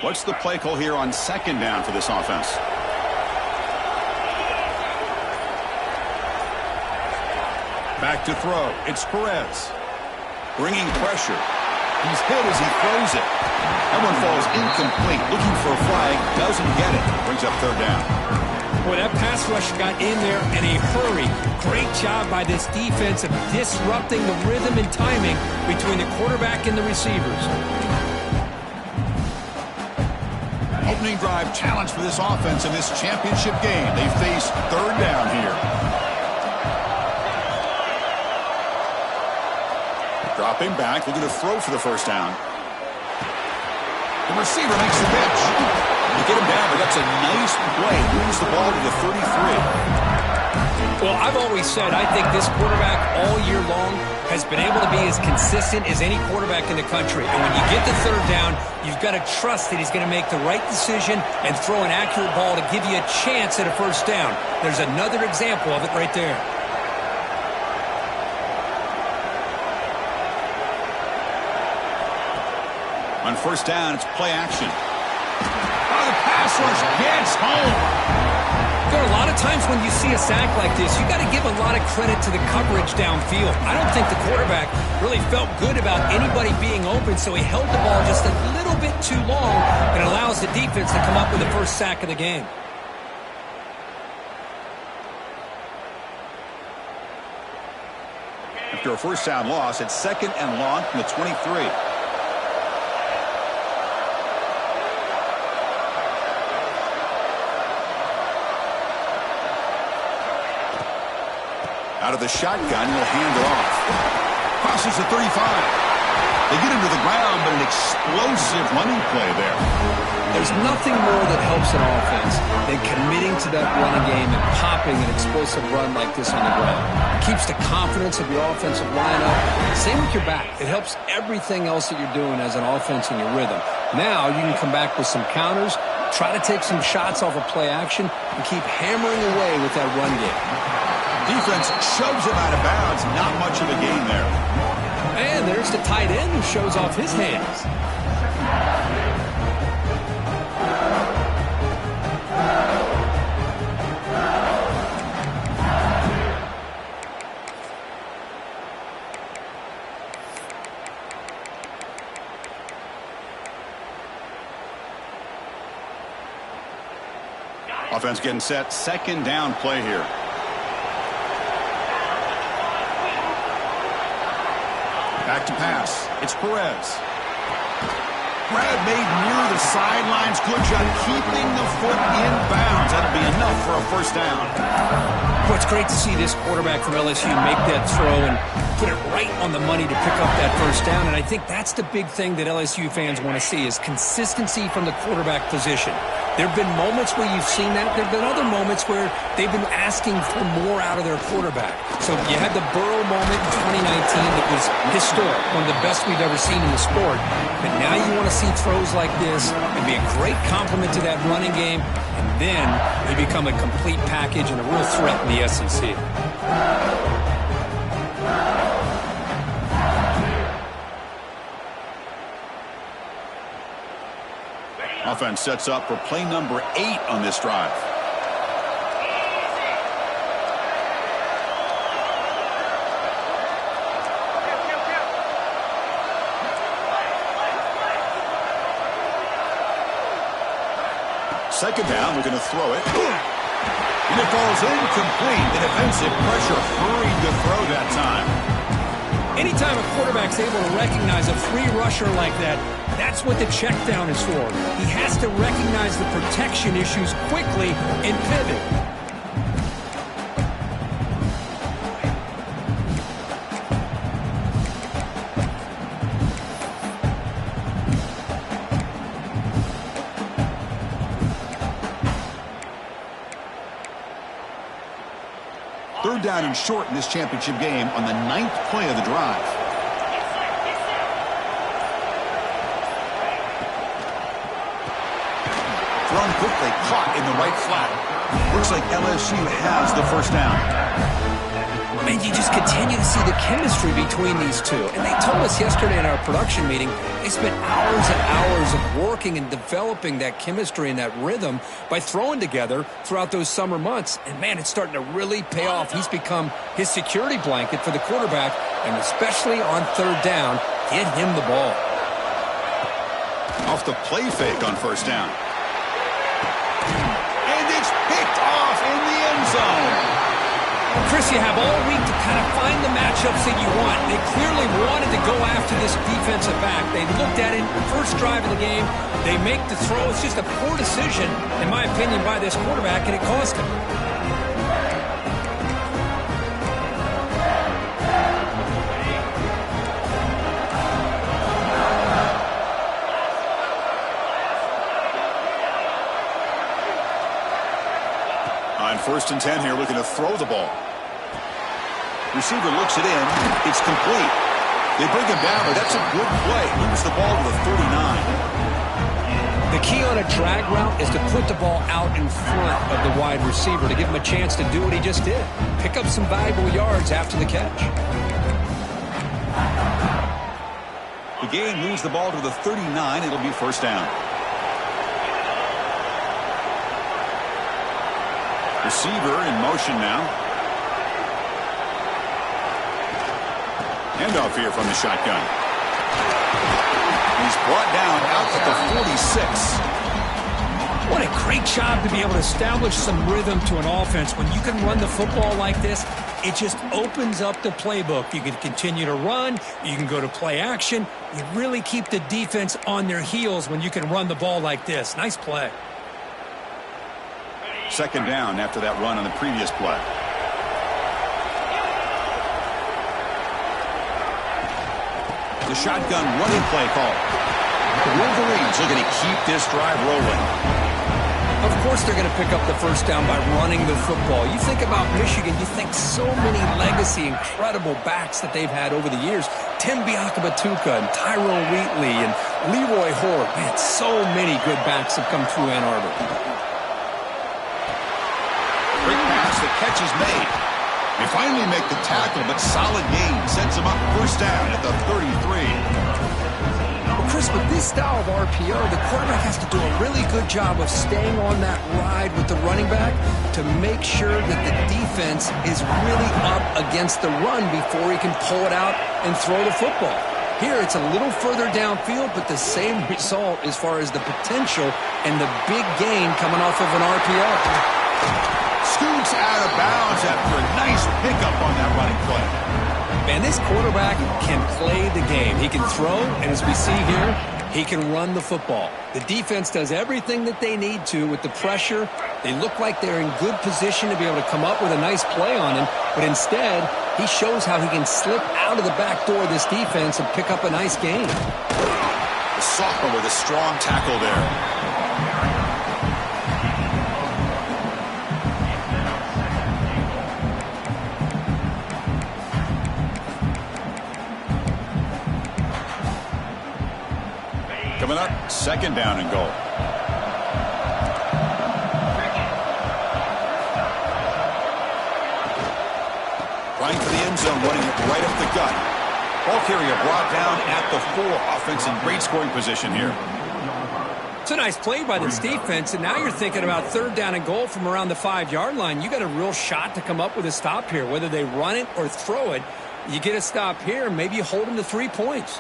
What's the play call here on second down for this offense? Back to throw. It's Perez. Bringing pressure. He's hit as he throws it. That one falls incomplete. Looking for a flag. Doesn't get it. Brings up third down. Boy, that pass rush got in there in a hurry. Great job by this defense of disrupting the rhythm and timing between the quarterback and the receivers. Opening drive challenge for this offense in this championship game. They face third down here. Dropping back, looking to throw for the first down. The receiver makes the catch. You get him down, but that's a nice play. Moves the ball to the 33. Well, I've always said I think this quarterback all year long has been able to be as consistent as any quarterback in the country. And when you get to third down, you've got to trust that he's going to make the right decision and throw an accurate ball to give you a chance at a first down. There's another example of it right there. On first down, it's play action. Oh, the pass rush gets home. There are a lot of times when you see a sack like this, you got to give a lot of credit to the coverage downfield. I don't think the quarterback really felt good about anybody being open, so he held the ball just a little bit too long and allows the defense to come up with the first sack of the game. After a first down loss, it's second and long from the 23. Out of the shotgun, he'll hand it off. Crosses the 35. They get him to the ground, but an explosive running play there. There's nothing more that helps an offense than committing to that running game and popping an explosive run like this on the ground. It keeps the confidence of your offensive lineup. Same with your back. It helps everything else that you're doing as an offense in your rhythm. Now you can come back with some counters, try to take some shots off of play action, and keep hammering away with that run game. Defense shoves him out of bounds. Not much of a gain there. And there's the tight end who shows off his hands. Offense getting set. Second down play here. Back to pass. It's Perez. Grab made near the sidelines. Good job keeping the foot in bounds. That'll be enough for a first down. Well, it's great to see this quarterback from LSU make that throw and put it right on the money to pick up that first down. And I think that's the big thing that LSU fans want to see is consistency from the quarterback position. There have been moments where you've seen that. There have been other moments where they've been asking for more out of their quarterback. So you had the Burrow moment in 2019 that was historic, one of the best we've ever seen in the sport. But now you want to see throws like this and be a great complement to that running game, and then they become a complete package and a real threat in the SEC. Offense sets up for play number 8 on this drive. Second down, we're going to throw it. And it falls incomplete. The defensive pressure hurried to throw that time. Anytime a quarterback's able to recognize a free rusher like that, that's what the check down is for. He has to recognize the protection issues quickly and pivot. Third down and short in this championship game on the 9th play of the drive. Thrown quickly, caught in the right flat. Looks like LSU has the first down. Man, you just just continue to see the chemistry between these two. And they told us yesterday in our production meeting, they spent hours and hours of working and developing that chemistry and that rhythm by throwing together throughout those summer months. And, man, it's starting to really pay off. He's become his security blanket for the quarterback, and especially on third down, get him the ball. Off the play fake on first down. And it's picked off in the end zone. Chris, you have all week to kind of find the matchups that you want. They clearly wanted to go after this defensive back. They looked at it first drive of the game. They make the throw. It's just a poor decision, in my opinion, by this quarterback, and it cost him. On 1st and 10 here, looking to throw the ball. Receiver looks it in. It's complete. They bring him down, but that's a good play. Moves the ball to the 39. The key on a drag route is to put the ball out in front of the wide receiver to give him a chance to do what he just did. Pick up some valuable yards after the catch. The gain moves the ball to the 39. It'll be first down. Receiver in motion now. Handoff here from the shotgun. He's brought down out at the 46. What a great job to be able to establish some rhythm to an offense. When you can run the football like this, it just opens up the playbook. You can continue to run. You can go to play action. You really keep the defense on their heels when you can run the ball like this. Nice play. Second down after that run on the previous play. The shotgun running play call. The Wolverines looking to keep this drive rolling. Of course they're going to pick up the first down by running the football. You think about Michigan, you think so many legacy, incredible backs that they've had over the years. Tim Biakabatuka and Tyrone Wheatley and Leroy Hoare. Man, so many good backs have come through Ann Arbor. Great pass, the catch is made. They finally make the tackle, but solid gain sends them up first down at the 33. Well, Chris, with this style of RPO, the quarterback has to do a really good job of staying on that ride with the running back to make sure that the defense is really up against the run before he can pull it out and throw the football. Here, it's a little further downfield, but the same result as far as the potential and the big gain coming off of an RPO. Scoots out of bounds after a nice pickup on that running play. Man, this quarterback can play the game. He can throw, and as we see here, he can run the football. The defense does everything that they need to with the pressure. They look like they're in good position to be able to come up with a nice play on him, but instead, he shows how he can slip out of the back door of this defense and pick up a nice gain. The sophomore with a strong tackle there. Coming up, second down and goal. Flying for the end zone, running it right up the gut. Ball carrier brought down at the 4. Offense in great scoring position here. It's a nice play by this defense, and now you're thinking about third down and goal from around the 5-yard line. You got a real shot to come up with a stop here. Whether they run it or throw it, you get a stop here, maybe you hold them to 3 points.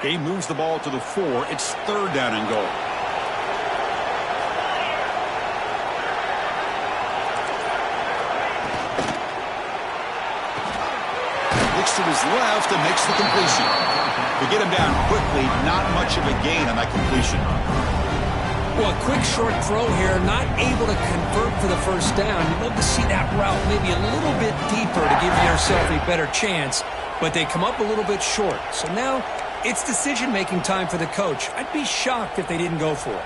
He moves the ball to the 4. It's third down and goal. Looks to his left and makes the completion. To get him down quickly, not much of a gain on that completion. Well, a quick short throw here, not able to convert for the first down. You'd love to see that route maybe a little bit deeper to give yourself a better chance, but they come up a little bit short. So now it's decision-making time for the coach. I'd be shocked if they didn't go for it.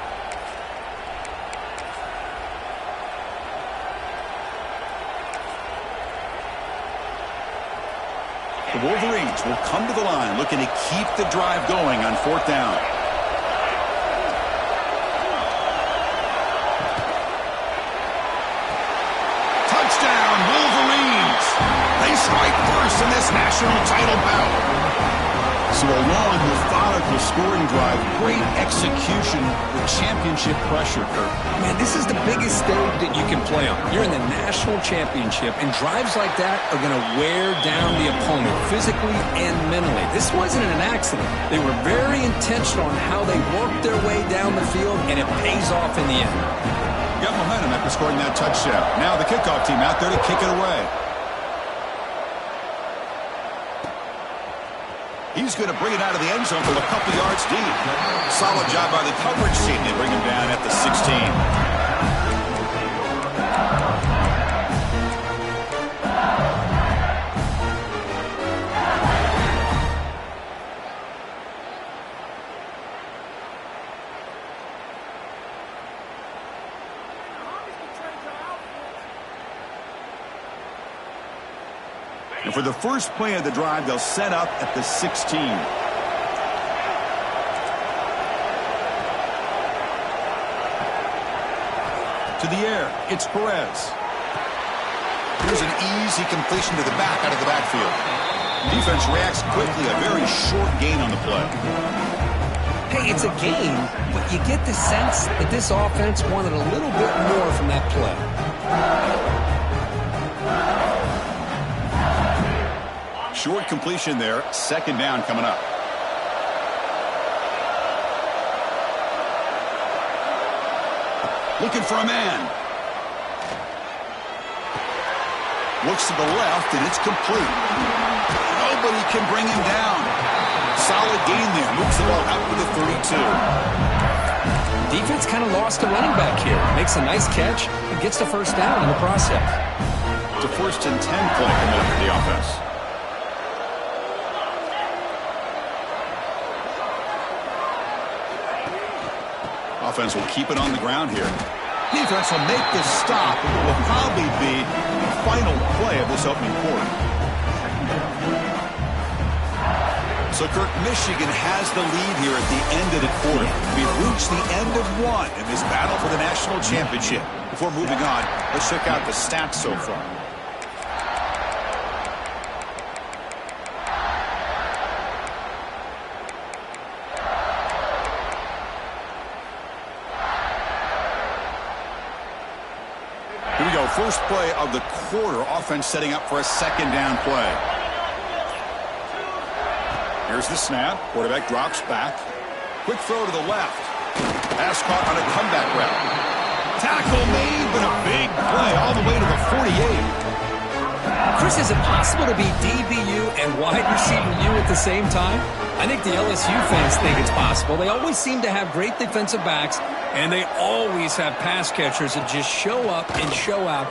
The Wolverines will come to the line looking to keep the drive going on 4th down. Touchdown, Wolverines! They strike first in this national title bout. So a long, methodical scoring drive, great execution with championship pressure, Kurt. Man, this is the biggest stage that you can play on. You're in the national championship, and drives like that are going to wear down the opponent physically and mentally. This wasn't an accident. They were very intentional on how they worked their way down the field, and it pays off in the end. Got momentum after scoring that touchdown. Now the kickoff team out there to kick it away. He's going to bring it out of the end zone from a couple yards deep. Solid job by the coverage team. They bring him down at the 16. And for the first play of the drive, they'll set up at the 16. To the air, it's Perez. Here's an easy completion to the back out of the backfield. Defense reacts quickly, a very short gain on the play. Hey, it's a gain, but you get the sense that this offense wanted a little bit more from that play. Short completion there. 2nd down coming up. Looking for a man. Looks to the left, and it's complete. Nobody can bring him down. Solid gain there. Moves the ball out to the 32. Defense kind of lost a running back here. Makes a nice catch and gets the 1st down in the process. It's a 1st and 10 play coming up for the offense. Offense will keep it on the ground here. Defense will make this stop. It will probably be the final play of this opening quarter. So, Kirk, Michigan has the lead here at the end of the quarter. We've reached the end of one in this battle for the national championship. Before moving on, let's check out the stats so far. First play of the quarter, offense setting up for a 2nd down play. Here's the snap. Quarterback drops back. Quick throw to the left. Pass caught on a comeback route. Tackle made, but a big play all the way to the 48. Chris, is it possible to be DBU and wide receiver U at the same time? I think the LSU fans think it's possible. They always seem to have great defensive backs, and they always have pass catchers that just show up and show out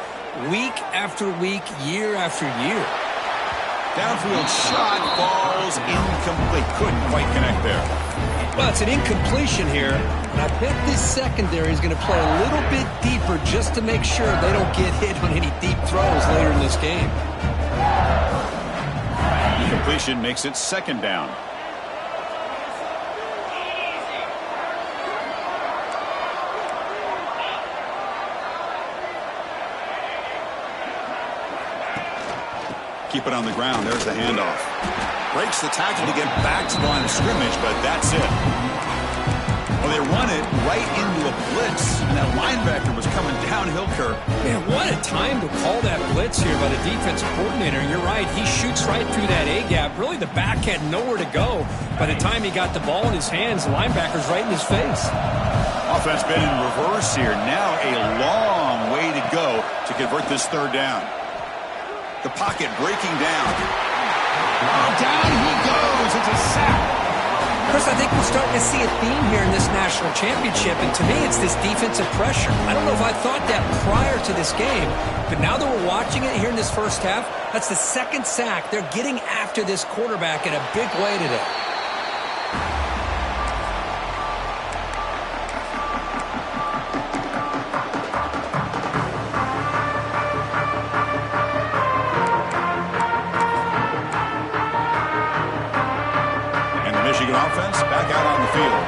week after week, year after year. Downfield shot falls incomplete. Couldn't quite connect there. Well, it's an incompletion here, and I bet this secondary is going to play a little bit deeper just to make sure they don't get hit on any deep throws later in this game. Incompletion makes it 2nd down. Keep it on the ground. There's the handoff. Breaks the tackle to get back to the line of scrimmage, but that's it. Well, they run it right into a blitz, and that linebacker was coming downhill, Kirk. Man, what a time to call that blitz here by the defensive coordinator. You're right. He shoots right through that A-gap. Really, the back had nowhere to go. By the time he got the ball in his hands, the linebacker's right in his face. Offense been in reverse here. Now a long way to go to convert this 3rd down. The pocket breaking down. Oh, down he goes. It's a sack. Chris, I think we're starting to see a theme here in this national championship, and to me it's this defensive pressure. I don't know if I thought that prior to this game, but now that we're watching it here in this 1st half, that's the 2nd sack. They're getting after this quarterback in a big way today. offense back out on the field.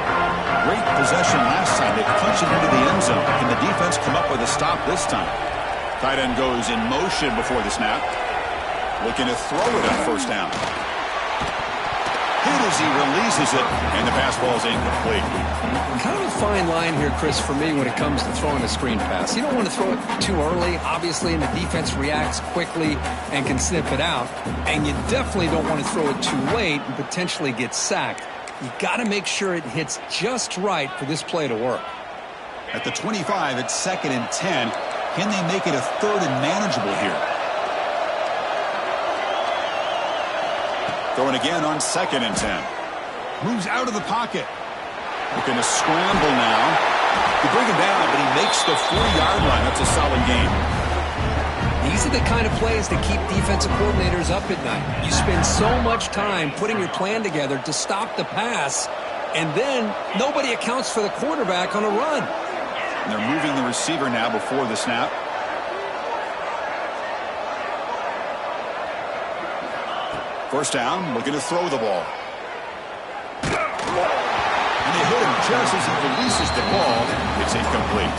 Great possession last time. They punched it into the end zone. Can the defense come up with a stop this time? Tight end goes in motion before the snap. Looking to throw it on first down. Hit as he releases it, and the pass ball is incomplete. Kind of a fine line here, Chris, for me when it comes to throwing a screen pass. You don't want to throw it too early, obviously, and the defense reacts quickly and can snip it out. And you definitely don't want to throw it too late and potentially get sacked. You got to make sure it hits just right for this play to work. At the 25, it's 2nd and 10. Can they make it a 3rd and manageable here? Throwing again on 2nd and 10. Moves out of the pocket. Looking to scramble now. They bring him down, but he makes the 40-yard line. That's a solid game. These are the kind of plays that keep defensive coordinators up at night. You spend so much time putting your plan together to stop the pass, and then nobody accounts for the quarterback on a run. And they're moving the receiver now before the snap. First down, looking to throw the ball. And they hit him just as he releases the ball. It's incomplete.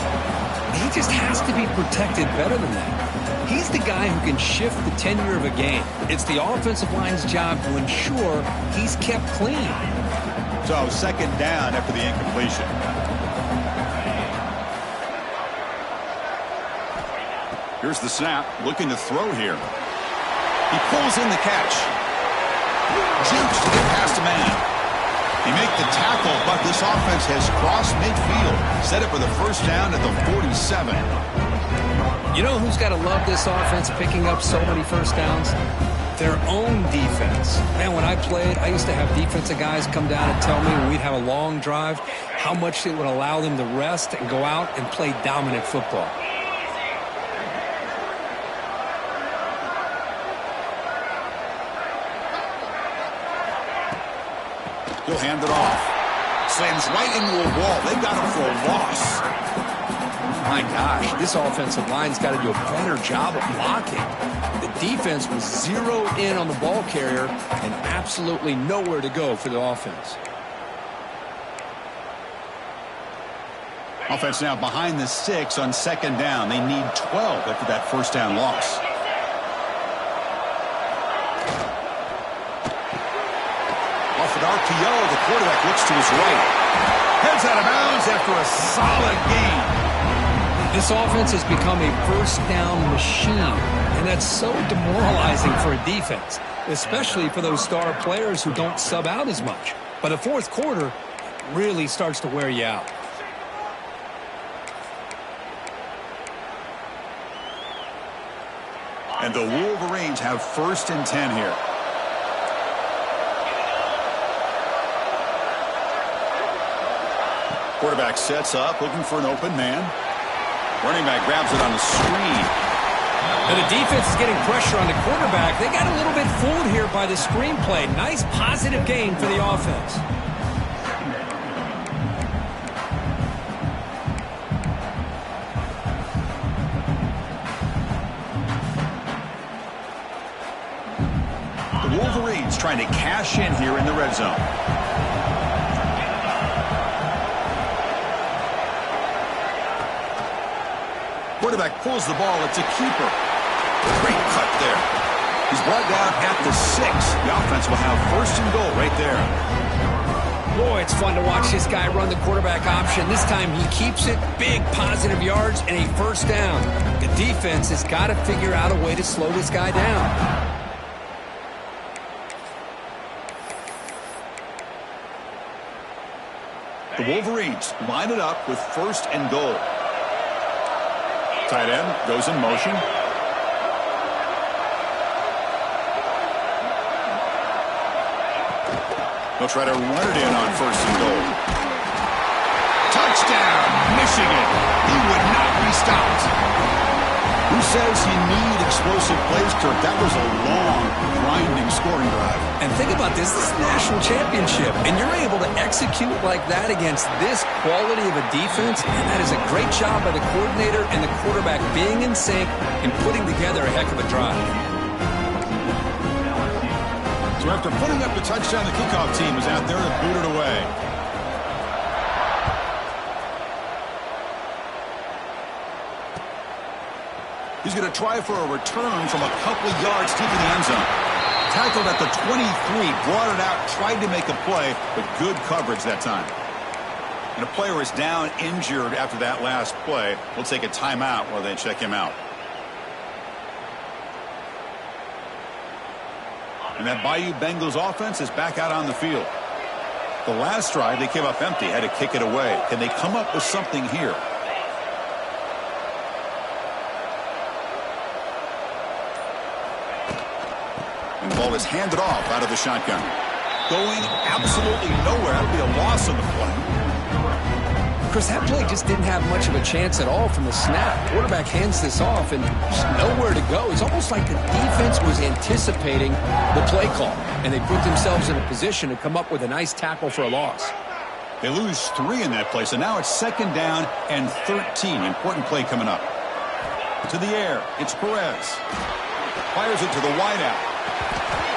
He just has to be protected better than that. He's the guy who can shift the tenure of a game. It's the offensive line's job to ensure he's kept clean. So 2nd down after the incompletion. Here's the snap, looking to throw here. He pulls in the catch. Jukes to get past a man. He make the tackle, but this offense has crossed midfield. Set it for the first down at the 47. You know who's got to love this offense picking up so many first downs? Their own defense. Man, when I played, I used to have defensive guys come down and tell me when we'd have a long drive how much it would allow them to rest and go out and play dominant football. He'll hand it off. Slams right into a wall. They got him for a loss. My gosh, this offensive line's got to do a better job of blocking. The defense was zeroed in on the ball carrier and absolutely nowhere to go for the offense. Offense now behind the 6 on 2nd down. They need 12 after that first down loss. Off an RPO, the quarterback looks to his right. Heads out of bounds after a solid game. This offense has become a first down machine, and that's so demoralizing for a defense, especially for those star players who don't sub out as much. By the 4th quarter, it really starts to wear you out. And the Wolverines have 1st and 10 here. Quarterback sets up, looking for an open man. Running back grabs it on the screen. Now the defense is getting pressure on the quarterback. They got a little bit fooled here by the screen play. Nice positive gain for the offense. The Wolverines trying to cash in here in the red zone. Quarterback pulls the ball. It's a keeper. Great cut there. He's brought down at the 6. The offense will have 1st and goal right there. Boy, it's fun to watch this guy run the quarterback option. This time he keeps it. Big positive yards and a first down. The defense has got to figure out a way to slow this guy down. The Wolverines line it up with 1st and goal. Tight end goes in motion. They'll try to run it in on 1st and goal. Touchdown, Michigan. He would not be stopped. Who says you need explosive plays, Kirk? That was a long, grinding scoring drive. And think about this. This is a national championship, and you're able to execute like that against this quality of a defense, and that is a great job by the coordinator and the quarterback being in sync and putting together a heck of a drive. So after putting up the touchdown, the kickoff team is out there to boot it away. He's going to try for a return from a couple of yards deep in the end zone. Tackled at the 23, brought it out, tried to make a play, but good coverage that time. And a player is down injured after that last play. We'll take a timeout while they check him out. And that Bayou Bengals offense is back out on the field. The last drive, they came up empty, had to kick it away. Can they come up with something here? And the ball is handed off out of the shotgun. Going absolutely nowhere. That would be a loss on the play. Chris, that play just didn't have much of a chance at all from the snap. Quarterback hands this off and just nowhere to go. It's almost like the defense was anticipating the play call, and they put themselves in a position to come up with a nice tackle for a loss. They lose 3 in that play, so now it's 2nd down and 13. Important play coming up. To the air, it's Perez. Fires it to the wideout.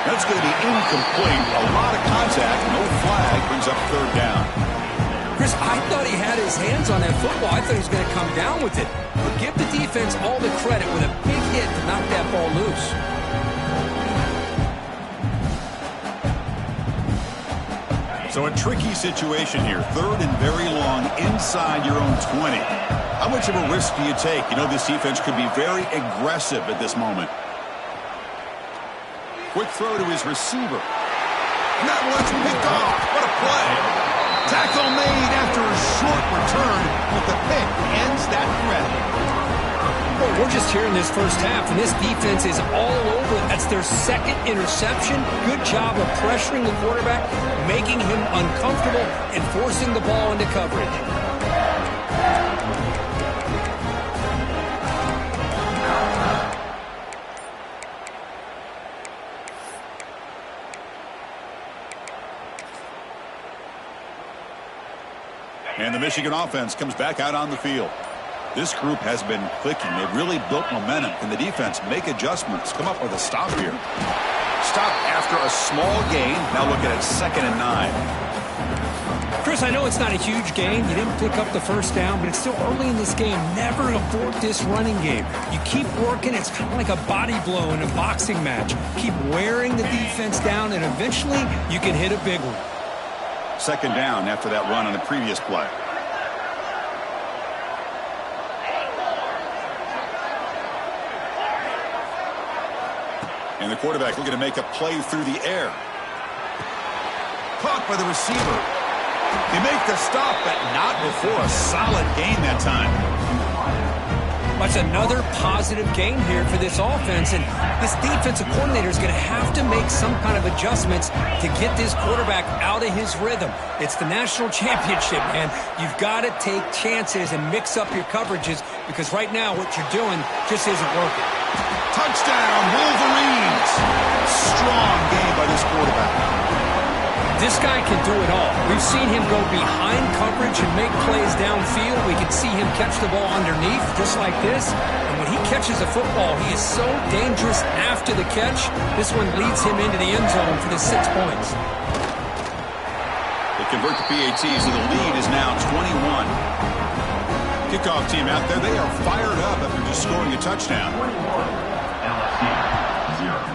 That's going to be incomplete. A lot of contact, no flag, brings up 3rd down. Chris, I thought he had his hands on that football. I thought he was going to come down with it. But give the defense all the credit with a big hit to knock that ball loose. So a tricky situation here. 3rd and very long inside your own 20. How much of a risk do you take? You know this defense could be very aggressive at this moment. Quick throw to his receiver. And that one's picked off. What a play. Tackle made after a short return, but the pick ends that threat. Well, we're just here in this first half, and this defense is all over. That's their 2nd interception. Good job of pressuring the quarterback, making him uncomfortable, and forcing the ball into coverage. And the Michigan offense comes back out on the field. This group has been clicking. They've really built momentum. Can the defense make adjustments? Come up with a stop here. Stop after a small gain. Now look at it, 2nd and 9. Chris, I know it's not a huge gain. You didn't pick up the 1st down, but it's still early in this game. Never abort this running game. You keep working. It's kind of like a body blow in a boxing match. Keep wearing the defense down, and eventually you can hit a big one. 2nd down after that run on the previous play. And the quarterback looking to make a play through the air. Caught by the receiver. They make the stop, but not before a solid gain that time. That's another positive gain here for this offense, and this defensive coordinator is going to have to make some kind of adjustments to get this quarterback out of his rhythm. It's the national championship, man. You've got to take chances and mix up your coverages, because right now what you're doing just isn't working. Touchdown, Wolverines! Strong game by this quarterback. This guy can do it all. We've seen him go behind coverage and make plays downfield. We can see him catch the ball underneath, just like this. And when he catches a football, he is so dangerous after the catch. This one leads him into the end zone for the 6 points. They convert the PATs, and the lead is now 21. Kickoff team out there, they are fired up after just scoring a touchdown. 21, LSU, 0.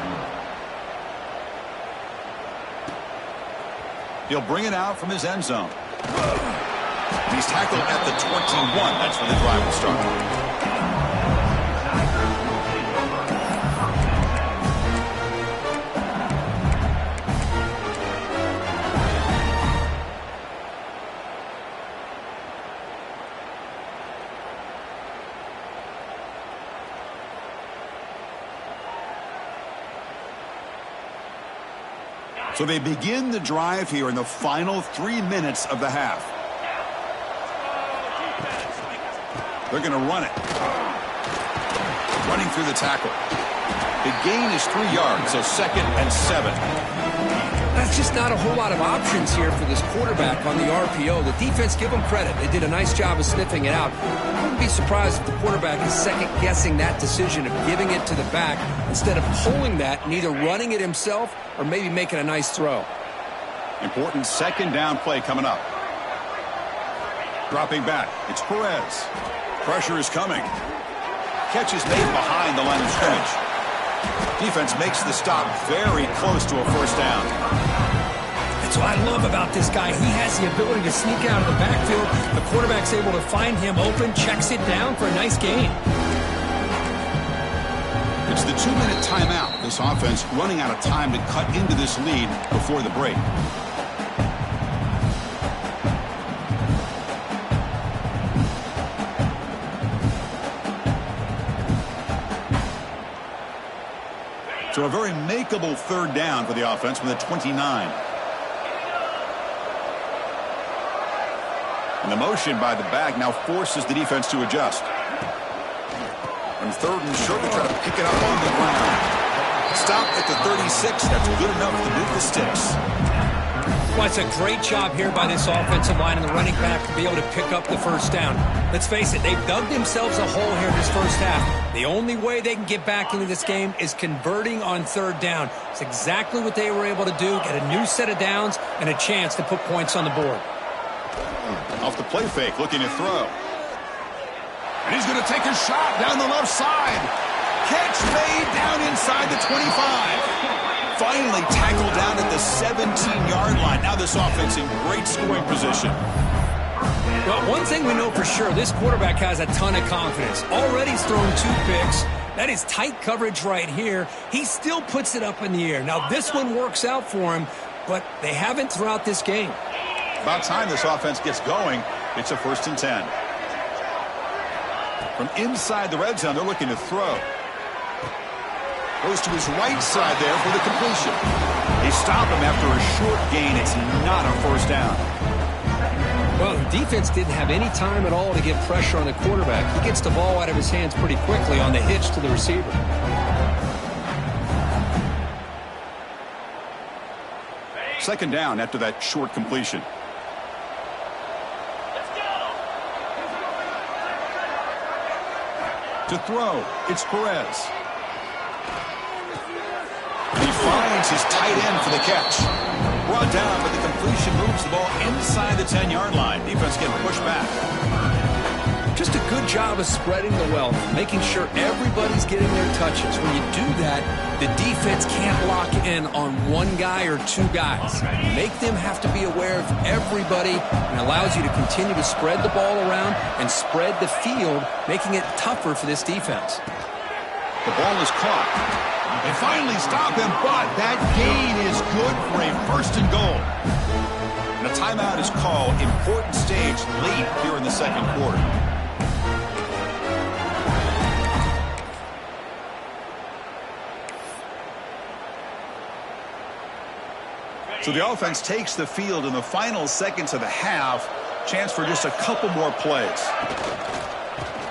He'll bring it out from his end zone. And he's tackled at the 21. That's where the drive will start. So they begin the drive here in the final 3 minutes of the half. They're going to run it. Running through the tackle. The gain is 3 yards, so 2nd and 7. That's just not a whole lot of options here for this quarterback on the RPO. The defense, give them credit. They did a nice job of sniffing it out. wouldn't be surprised if the quarterback is second-guessing that decision of giving it to the back instead of pulling that and either running it himself or maybe making a nice throw. Important second down play coming up. Dropping back, it's Perez. Pressure is coming. Catch is made behind the line of scrimmage. Defense makes the stop very close to a first down. That's what I love about this guy. He has the ability to sneak out of the backfield. The quarterback's able to find him open, checks it down for a nice gain. It's the 2-minute timeout. This offense running out of time to cut into this lead before the break. So a very makeable third down for the offense with a 29. And the motion by the back now forces the defense to adjust. On third and short, they try to pick it up on the ground. Stop at the 36. That's good enough to move the sticks. Well, it's a great job here by this offensive line and the running back to be able to pick up the first down. Let's face it, they've dug themselves a hole here in this first half. The only way they can get back into this game is converting on third down. It's exactly what they were able to do, get a new set of downs and a chance to put points on the board. Off the play fake, looking to throw. And he's going to take a shot down the left side. Catch made down inside the 25. Finally tackled down at the 17-yard line. Now this offense in great scoring position. Well, one thing we know for sure, this quarterback has a ton of confidence. Already he's thrown 2 picks. That is tight coverage right here. He still puts it up in the air. Now this one works out for him, but they haven't throughout this game. About time this offense gets going. It's a 1st and 10. From inside the red zone, they're looking to throw. Goes to his right side there for the completion. They stop him after a short gain. It's not a first down. Well, the defense didn't have any time at all to get pressure on the quarterback. He gets the ball out of his hands pretty quickly on the hitch to the receiver. Second down after that short completion. To throw, it's Perez. He finds his tight end for the catch. Brought down, but the completion moves the ball inside the 10-yard line. Defense getting pushed back. Just a good job of spreading the wealth, making sure everybody's getting their touches. When you do that, the defense can't lock in on one guy or 2 guys. Make them have to be aware of everybody and allows you to continue to spread the ball around and spread the field, making it tougher for this defense. The ball is caught. They finally stop him, but that gain is good for a 1st and goal. And a timeout is called. Important stage late here in the second quarter. So the offense takes the field in the final seconds of the half. Chance for just a couple more plays.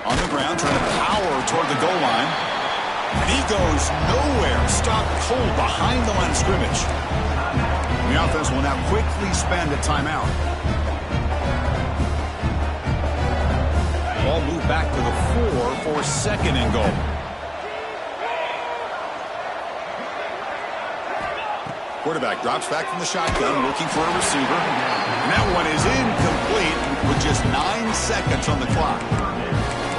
On the ground, trying to power toward the goal line. And he goes nowhere. Stopped cold behind the line of scrimmage. And the offense will now quickly spend a timeout. Ball moved back to the 4 for 2nd and goal. Quarterback drops back from the shotgun, looking for a receiver. And that one is incomplete with just 9 seconds on the clock.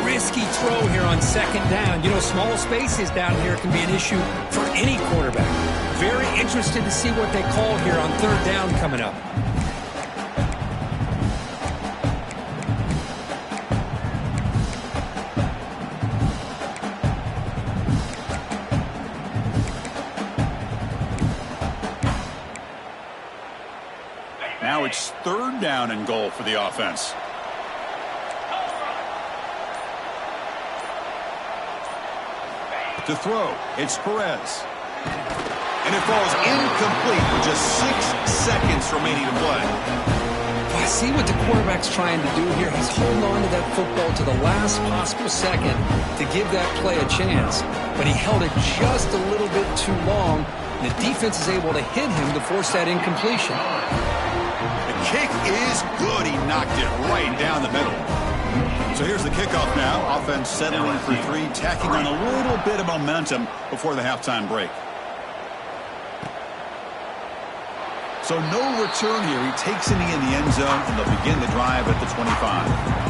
Risky throw here on 2nd down. You know, small spaces down here can be an issue for any quarterback. Very interested to see what they call here on 3rd down coming up. Now it's 3rd down and goal for the offense. To throw, it's Perez. And it falls incomplete with just 6 seconds remaining to play. I see what the quarterback's trying to do here. He's holding on to that football to the last possible second to give that play a chance. But he held it just a little bit too long. And the defense is able to hit him to force that incompletion. The kick is good. He knocked it right down the middle. So here's the kickoff now. Offense settling for three, tacking on a little bit of momentum before the halftime break. So no return here. He takes it in the end zone, and they'll begin the drive at the 25.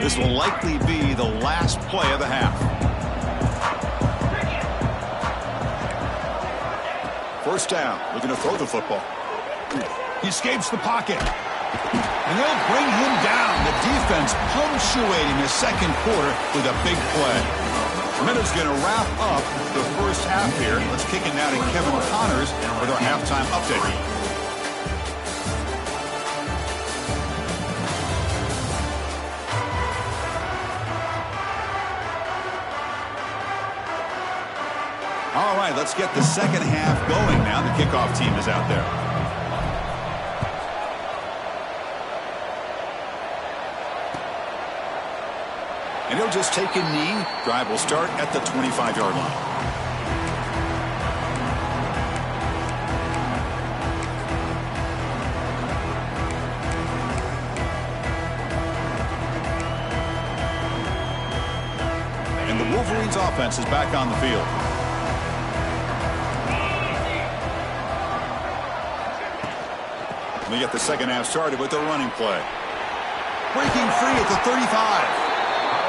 This will likely be the last play of the half. First down, looking to throw the football. He escapes the pocket. And they'll bring him down. The defense punctuating the second quarter with a big play. Minutes going to wrap up the first half here. Let's kick it now to Kevin Connors with our halftime update. All right, let's get the second half going now. The kickoff team is out there. And he'll just take a knee. Drive will start at the 25-yard line. And the Wolverines offense is back on the field. We get the second half started with the running play. Breaking free at the 35.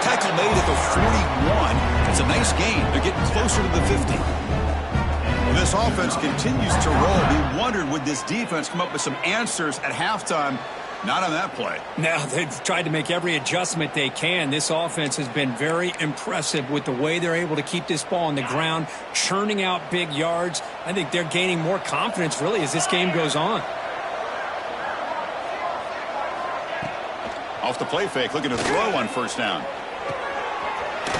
Tackle made at the 41. It's a nice gain. They're getting closer to the 50. And this offense continues to roll. We wondered, would this defense come up with some answers at halftime? Not on that play. Now, they've tried to make every adjustment they can. This offense has been very impressive with the way they're able to keep this ball on the ground, churning out big yards. I think they're gaining more confidence, really, as this game goes on. Off the play fake, looking to throw on first down.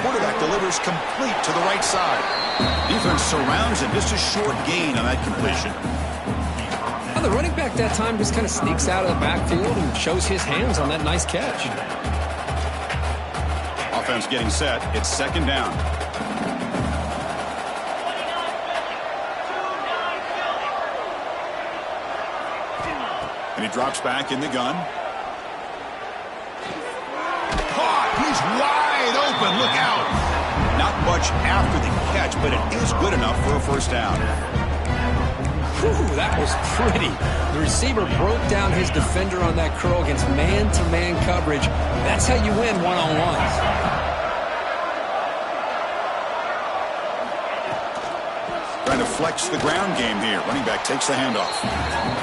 Quarterback delivers complete to the right side. Defense surrounds him. Just a short gain on that completion. Well, the running back that time just kind of sneaks out of the backfield and shows his hands on that nice catch. Offense getting set. It's second down. And he drops back in the gun. He's wide open. Look out. Not much after the catch, but it is good enough for a first down. Whew, that was pretty. The receiver broke down his defender on that curl against man-to-man coverage. That's how you win one-on-ones. Trying to flex the ground game here. Running back takes the handoff.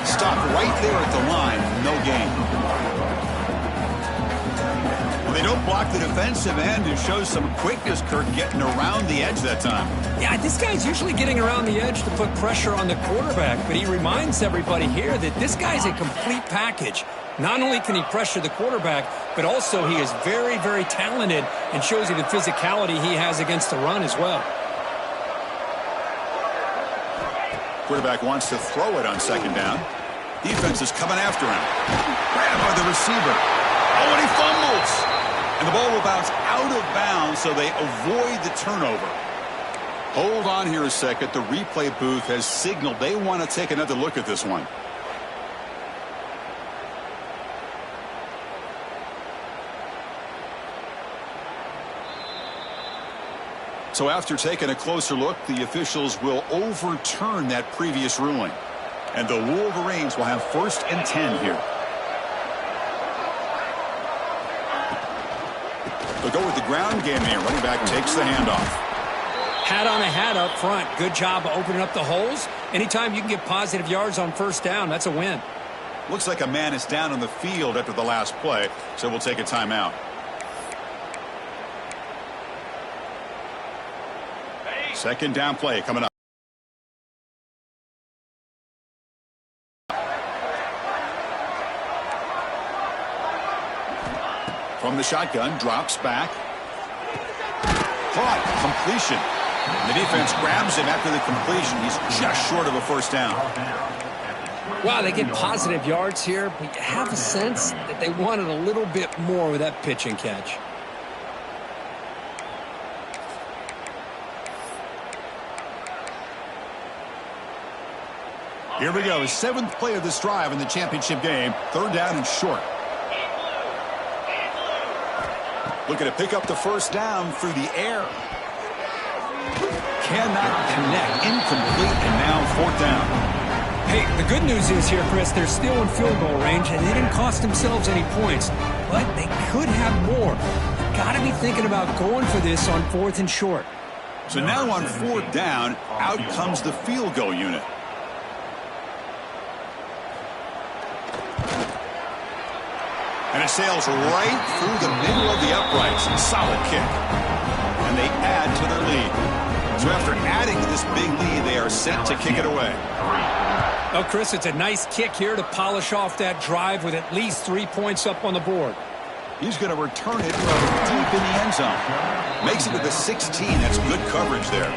Stopped right there at the line. No gain. They don't block the defensive end. It shows some quickness, Kirk, getting around the edge that time. Yeah, this guy's usually getting around the edge to put pressure on the quarterback, but he reminds everybody here that this guy's a complete package. Not only can he pressure the quarterback, but also he is very, very talented and shows you the physicality he has against the run as well. Quarterback wants to throw it on second down. Defense is coming after him. Grabbed by the receiver. Oh, and he fumbles. And the ball will bounce out of bounds, so they avoid the turnover. Hold on here a second. The replay booth has signaled they want to take another look at this one. So after taking a closer look, the officials will overturn that previous ruling. And the Wolverines will have 1st and 10 here. They'll go with the ground game here. Running back takes the handoff. Hat on a hat up front. Good job opening up the holes. Anytime you can get positive yards on first down, that's a win. Looks like a man is down on the field after the last play, so we'll take a timeout. Second down play coming up. From the shotgun, drops back. Caught, completion. The defense grabs him after the completion. He's just short of a first down. Wow, they get positive yards here, but you have a sense that they wanted a little bit more with that pitch and catch. Here we go. 7th play of this drive in the championship game. 3rd down and short. Looking to pick up the first down through the air. Cannot connect. Incomplete, and now 4th down. Hey, the good news is here, Chris, they're still in field goal range, and they didn't cost themselves any points. But they could have more. Got to be thinking about going for this on 4th and short. So now on 4th down, out comes the field goal unit. And it sails right through the middle of the uprights. Solid kick. And they add to their lead. So after adding to this big lead, they are set to kick it away. Well, Chris, it's a nice kick here to polish off that drive with at least 3 points up on the board. He's going to return it from deep in the end zone. Makes it to the 16. That's good coverage there.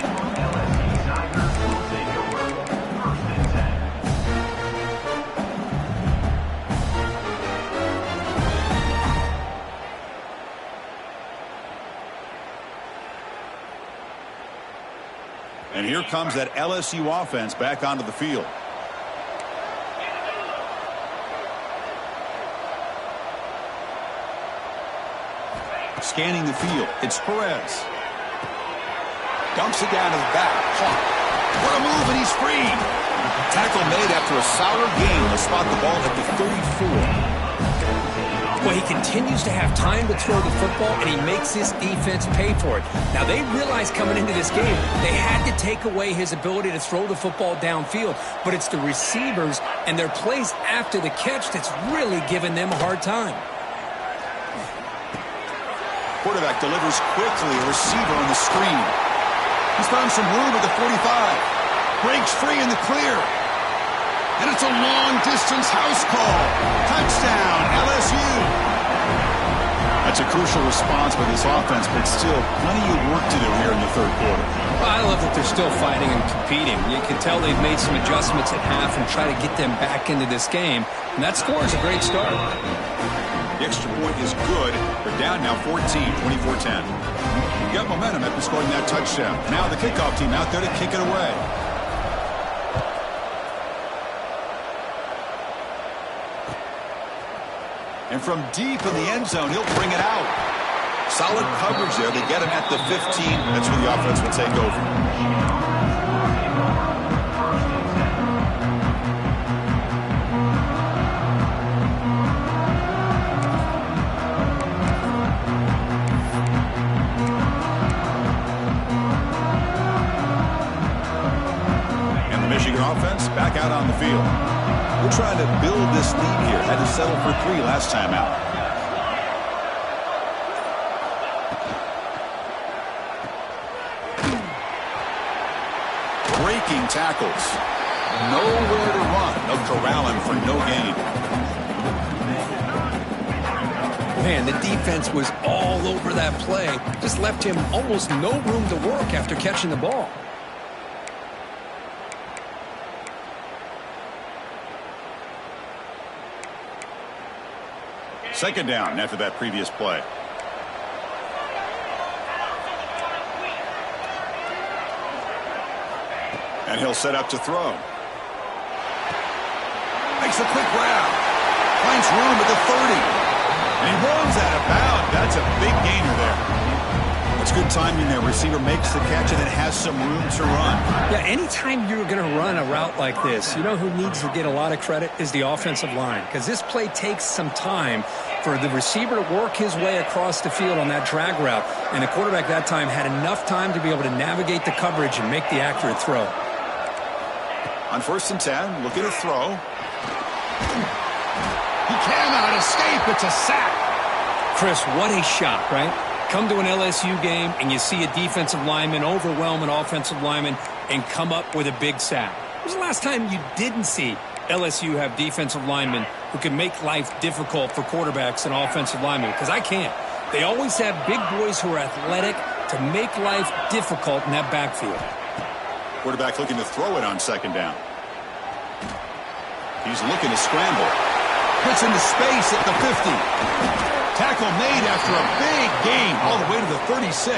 And here comes that LSU offense back onto the field. Scanning the field, it's Perez. Dumps it down to the back. Caught. What a move, and he's free. Tackle made after a solid gain to spot the ball at the 34. Well, he continues to have time to throw the football, and he makes his defense pay for it. Now, they realized coming into this game, they had to take away his ability to throw the football downfield, but it's the receivers and their plays after the catch that's really giving them a hard time. Quarterback delivers quickly, a receiver on the screen. He's found some room at the 45. Breaks free in the clear. And it's a long-distance house call. Touchdown, LSU. That's a crucial response by this offense, but still plenty of work to do here in the 3rd quarter. Well, I love that they're still fighting and competing. You can tell they've made some adjustments at half and try to get them back into this game. And that score is a great start. The extra point is good. They're down now 14, 24-10. You got momentum after scoring that touchdown. Now the kickoff team out there to kick it away. And from deep in the end zone, he'll bring it out. Solid coverage there. They get him at the 15. That's where the offense will take over. Offense back out on the field. We're trying to build this lead here. Had to settle for 3 last time out. Breaking tackles. Nowhere to run. They'll corral him for no gain. Man, the defense was all over that play. Just left him almost no room to work after catching the ball. Second down after that previous play. And he'll set up to throw. Makes a quick grab. Finds room at the 30. And he runs out of bounds. That's a big gainer there. That's good timing there. Receiver makes the catch and it has some room to run. Yeah, anytime you're going to run a route like this, you know who needs to get a lot of credit is the offensive line. Because this play takes some time for the receiver to work his way across the field on that drag route. And the quarterback that time had enough time to be able to navigate the coverage and make the accurate throw. On 1st and 10, looking to throw. He cannot escape. It's a sack. Chris, what a shot, right? Come to an LSU game and you see a defensive lineman overwhelm an offensive lineman and come up with a big sack. When was the last time you didn't see LSU have defensive linemen who can make life difficult for quarterbacks and offensive linemen? Because I can't. They always have big boys who are athletic to make life difficult in that backfield. Quarterback looking to throw it on 2nd down. He's looking to scramble. Puts into space at the 50. Tackle made after a big gain all the way to the 36.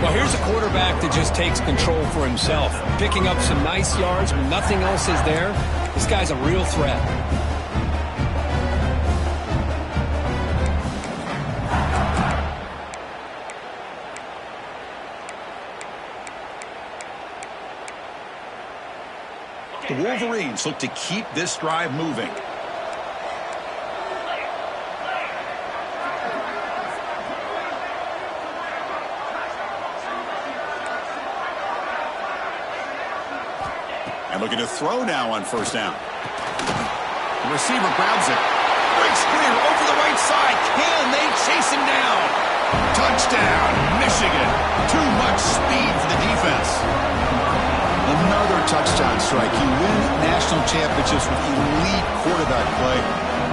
Well, here's a quarterback that just takes control for himself. Picking up some nice yards when nothing else is there. This guy's a real threat. The Wolverines look to keep this drive moving. And looking to throw now on first down. The receiver grabs it. Breaks clear over the right side. Can they chase him down? Touchdown, Michigan. Too much speed for the defense. Another touchdown strike. You win national championships with elite quarterback play.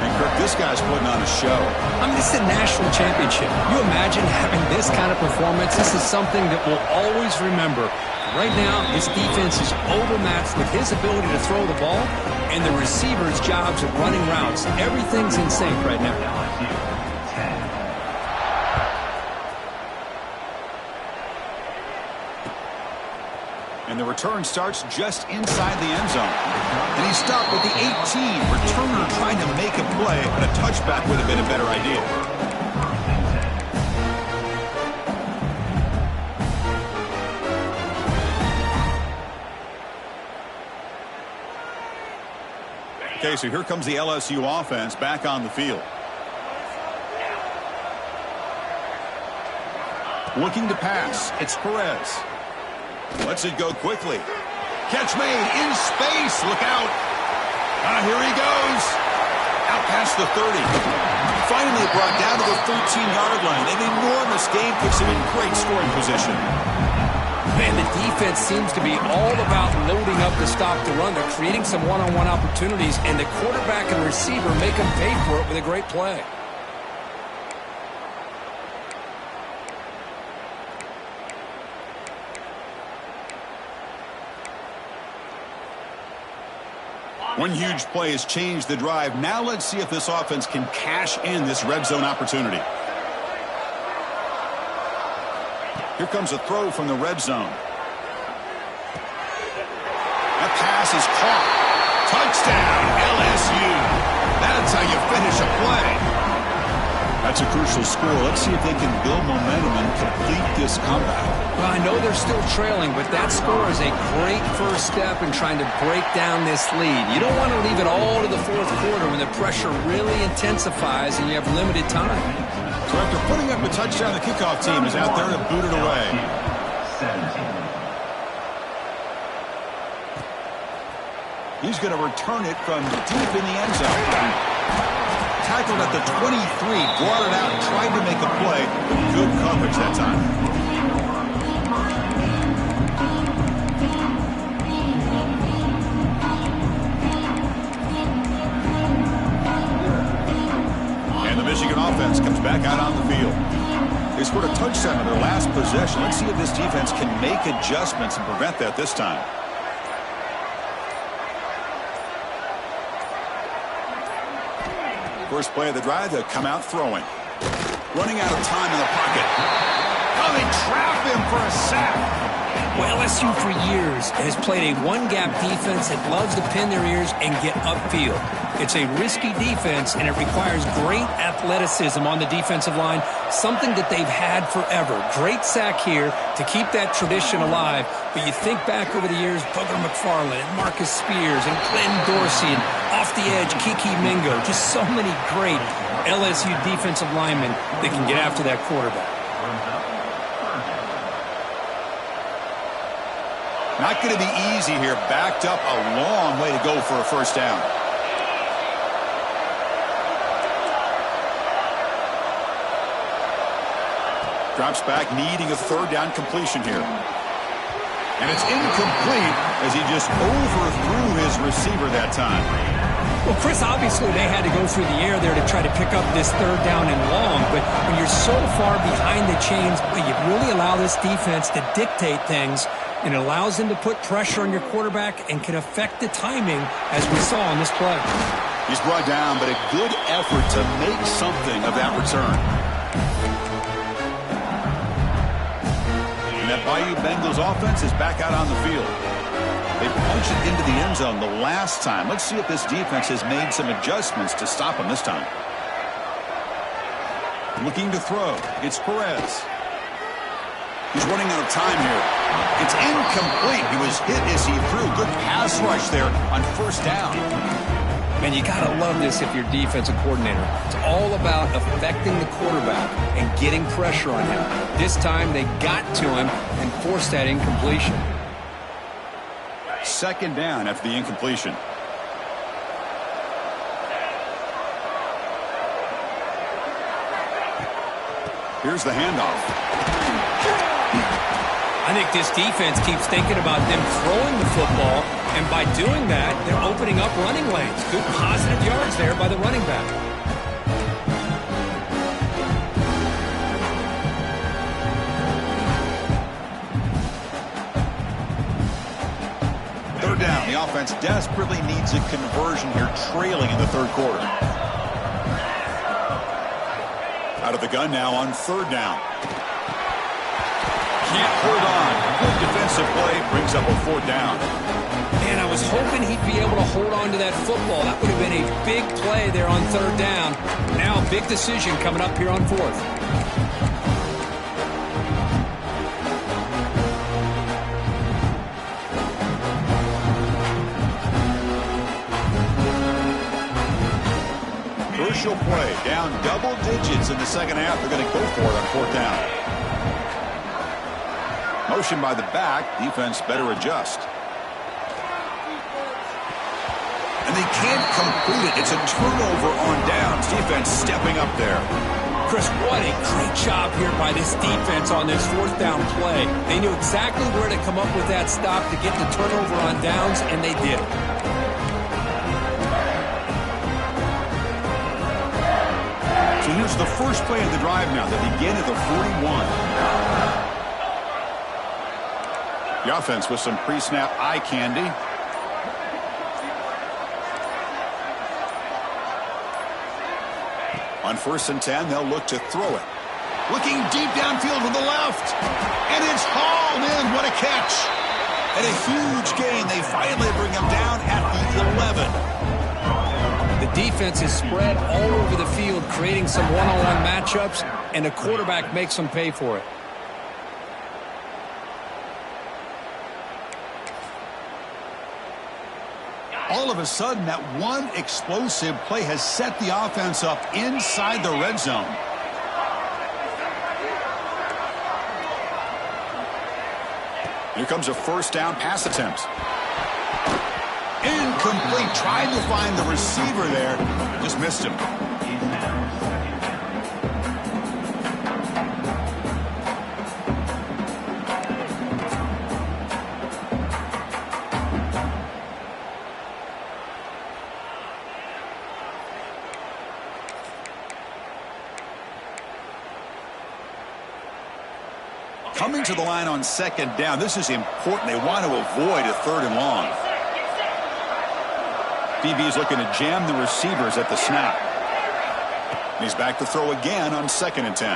And Kirk, this guy's putting on a show. I mean, this is a national championship. You imagine having this kind of performance? This is something that we'll always remember. Right now, this defense is overmatched with his ability to throw the ball and the receiver's jobs of running routes. Everything's in sync right now. And the return starts just inside the end zone. And he's stopped with the 18. Returner trying to make a play, but a touchback would have been a better idea. Okay, so here comes the LSU offense back on the field. Looking to pass. It's Perez. Lets it go quickly. Catch made in space. Look out. Here he goes. Out past the 30. Finally brought down to the 13-yard line. An enormous gain puts him in great scoring position. Man, the defense seems to be all about loading up to stop the run. They're creating some one-on-one opportunities, and the quarterback and receiver make them pay for it with a great play. One huge play has changed the drive. Now let's see if this offense can cash in this red zone opportunity. Here comes a throw from the red zone. That pass is caught. Touchdown, LSU. That's how you finish a play. That's a crucial score. Let's see if they can build momentum and complete this comeback. Well, I know they're still trailing, but that score is a great first step in trying to break down this lead. You don't want to leave it all to the fourth quarter when the pressure really intensifies and you have limited time. So after putting up a touchdown, the kickoff team is out there to boot it away. 17. He's going to return it from deep in the end zone. Tackled at the 23, brought it out, tried to make a play, but good coverage that time. And the Michigan offense comes back out on the field. They scored a touchdown in their last possession. Let's see if this defense can make adjustments and prevent that this time. First play of the drive, they'll come out throwing. Running out of time in the pocket. Oh, they trap him for a sack. Well, LSU for years has played a one-gap defense that loves to pin their ears and get upfield. It's a risky defense, and it requires great athleticism on the defensive line, something that they've had forever. Great sack here to keep that tradition alive. But you think back over the years, Booger McFarland and Marcus Spears and Glenn Dorsey, and off the edge, Kiki Mingo, just so many great LSU defensive linemen that can get after that quarterback. Not going to be easy here. Backed up a long way to go for a first down. Drops back, needing a third down completion here. And it's incomplete as he just overthrew his receiver that time. Well, Chris, obviously they had to go through the air there to try to pick up this third down and long, but when you're so far behind the chains, you really allow this defense to dictate things, and it allows them to put pressure on your quarterback and can affect the timing, as we saw on this play. He's brought down, but a good effort to make something of that return. Bayou Bengals offense is back out on the field. They punched it into the end zone the last time. Let's see if this defense has made some adjustments to stop them this time. Looking to throw. It's Perez. He's running out of time here. It's incomplete. He was hit as he threw. Good pass rush there on first down. Man, you got to love this if you're defensive coordinator. It's all about affecting the quarterback and getting pressure on him. This time they got to him and forced that incompletion. Second down after the incompletion. Here's the handoff. I think this defense keeps thinking about them throwing the football, and by doing that, they're opening up running lanes. Good positive yards there by the running back. Third down. The offense desperately needs a conversion here, trailing in the third quarter. Out of the gun now on third down. Can't hold on. Good defensive play brings up a fourth down. Man, I was hoping he'd be able to hold on to that football. That would have been a big play there on third down. Now a big decision coming up here on fourth. Crucial play. Down double digits in the second half. They're going to go for it on fourth down. Motion by the back. Defense better adjust. And they can't complete it. It's a turnover on downs. Defense stepping up there. Chris, what a great job here by this defense on this fourth down play. They knew exactly where to come up with that stop to get the turnover on downs, and they did it. So here's the first play of the drive now. They begin at the 41. The offense with some pre-snap eye candy. On 1st and 10, they'll look to throw it. Looking deep downfield to the left. And it's hauled in. What a catch. And a huge gain. They finally bring him down at the 11. The defense is spread all over the field, creating some one-on-one matchups, and the quarterback makes them pay for it. All of a sudden, that one explosive play has set the offense up inside the red zone. Here comes a first down pass attempt. Incomplete. Tried to find the receiver there. Just missed him. Coming to the line on second down. This is important. They want to avoid a third and long. DB is looking to jam the receivers at the snap. And he's back to throw again on 2nd and 10.